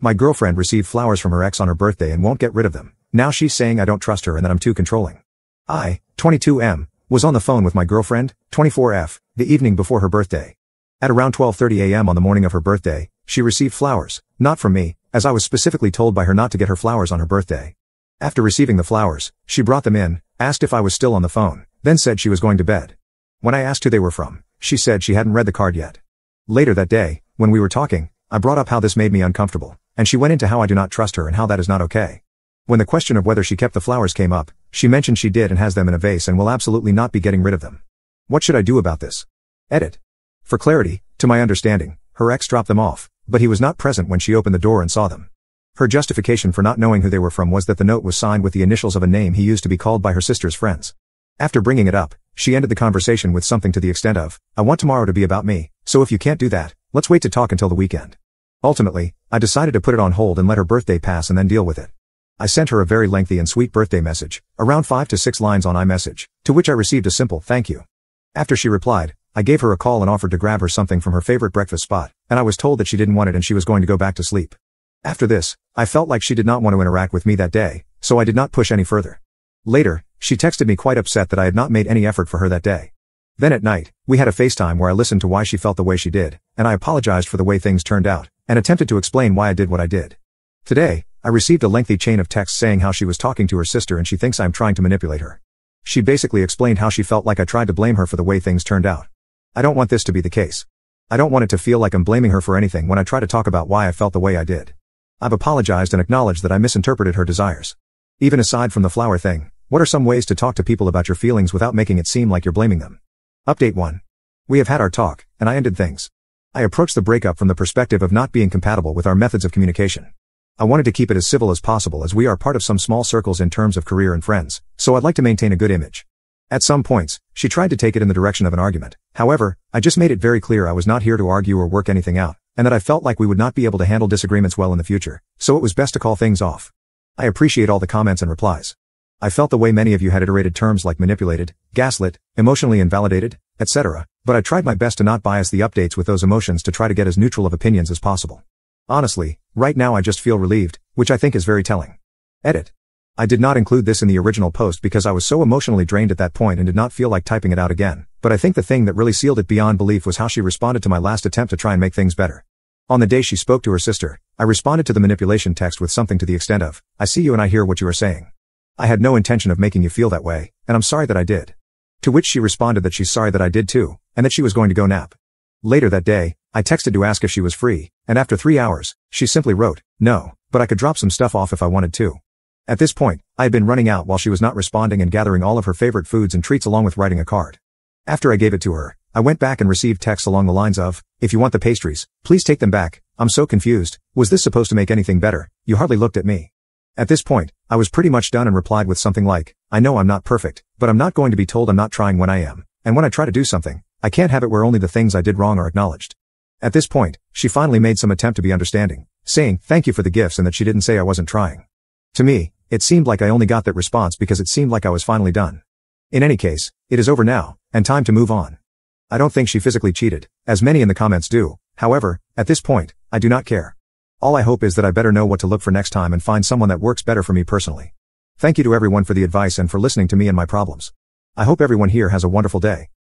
My girlfriend received flowers from her ex on her birthday and won't get rid of them. Now she's saying I don't trust her and that I'm too controlling. I, 22M, was on the phone with my girlfriend, 24F, the evening before her birthday. At around 12:30 a.m. on the morning of her birthday, she received flowers, not from me, as I was specifically told by her not to get her flowers on her birthday. After receiving the flowers, she brought them in, asked if I was still on the phone, then said she was going to bed. When I asked who they were from, she said she hadn't read the card yet. Later that day, when we were talking, I brought up how this made me uncomfortable, and she went into how I do not trust her and how that is not okay. When the question of whether she kept the flowers came up, she mentioned she did and has them in a vase and will absolutely not be getting rid of them. What should I do about this? Edit. For clarity, to my understanding, her ex dropped them off, but he was not present when she opened the door and saw them. Her justification for not knowing who they were from was that the note was signed with the initials of a name he used to be called by her sister's friends. After bringing it up, she ended the conversation with something to the extent of, I want tomorrow to be about me, so if you can't do that, let's wait to talk until the weekend. Ultimately, I decided to put it on hold and let her birthday pass and then deal with it. I sent her a very lengthy and sweet birthday message, around 5 to 6 lines on iMessage, to which I received a simple thank you. After she replied, I gave her a call and offered to grab her something from her favorite breakfast spot, and I was told that she didn't want it and she was going to go back to sleep. After this, I felt like she did not want to interact with me that day, so I did not push any further. Later, she texted me quite upset that I had not made any effort for her that day. Then at night, we had a FaceTime where I listened to why she felt the way she did, and I apologized for the way things turned out, and attempted to explain why I did what I did. Today, I received a lengthy chain of texts saying how she was talking to her sister and she thinks I'm trying to manipulate her. She basically explained how she felt like I tried to blame her for the way things turned out. I don't want this to be the case. I don't want it to feel like I'm blaming her for anything when I try to talk about why I felt the way I did. I've apologized and acknowledged that I misinterpreted her desires. Even aside from the flower thing, what are some ways to talk to people about your feelings without making it seem like you're blaming them? Update 1. We have had our talk, and I ended things. I approached the breakup from the perspective of not being compatible with our methods of communication. I wanted to keep it as civil as possible as we are part of some small circles in terms of career and friends, so I'd like to maintain a good image. At some points, she tried to take it in the direction of an argument. However, I just made it very clear I was not here to argue or work anything out, and that I felt like we would not be able to handle disagreements well in the future, so it was best to call things off. I appreciate all the comments and replies. I felt the way many of you had iterated terms like manipulated, gaslit, emotionally invalidated, etc., but I tried my best to not bias the updates with those emotions to try to get as neutral of opinions as possible. Honestly, right now I just feel relieved, which I think is very telling. Edit. I did not include this in the original post because I was so emotionally drained at that point and did not feel like typing it out again, but I think the thing that really sealed it beyond belief was how she responded to my last attempt to try and make things better. On the day she spoke to her sister, I responded to the manipulation text with something to the extent of, I see you and I hear what you are saying. I had no intention of making you feel that way, and I'm sorry that I did. To which she responded that she's sorry that I did too, and that she was going to go nap. Later that day, I texted to ask if she was free, and after 3 hours, she simply wrote, no, but I could drop some stuff off if I wanted to. At this point, I had been running out while she was not responding and gathering all of her favorite foods and treats along with writing a card. After I gave it to her, I went back and received texts along the lines of, if you want the pastries, please take them back, I'm so confused, was this supposed to make anything better, you hardly looked at me. At this point, I was pretty much done and replied with something like, I know I'm not perfect, but I'm not going to be told I'm not trying when I am, and when I try to do something, I can't have it where only the things I did wrong are acknowledged. At this point, she finally made some attempt to be understanding, saying thank you for the gifts and that she didn't say I wasn't trying. To me, it seemed like I only got that response because it seemed like I was finally done. In any case, it is over now, and time to move on. I don't think she physically cheated, as many in the comments do, however, at this point, I do not care. All I hope is that I better know what to look for next time and find someone that works better for me personally. Thank you to everyone for the advice and for listening to me and my problems. I hope everyone here has a wonderful day.